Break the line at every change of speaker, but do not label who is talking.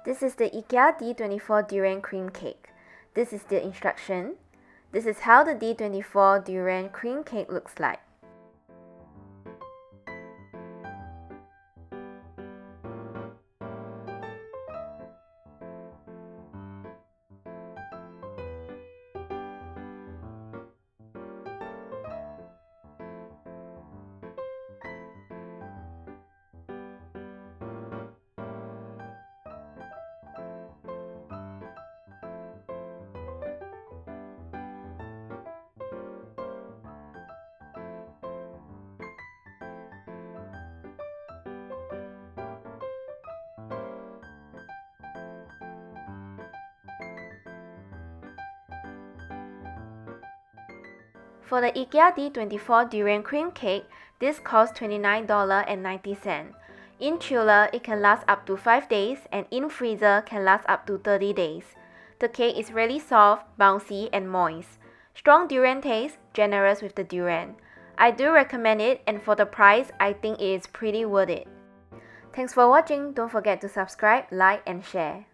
This is the Ikea D24 Durian Cream Cake. This is the instruction. This is how the D24 Durian Cream Cake looks like. For the Ikea D24 Durian Cream Cake, this costs $29.90. In chiller, it can last up to 5 days, and in freezer can last up to 30 days. The cake is really soft, bouncy, and moist. Strong durian taste, generous with the durian. I do recommend it, and for the price, I think it is pretty worth it. Thanks for watching. Don't forget to subscribe, like, and share.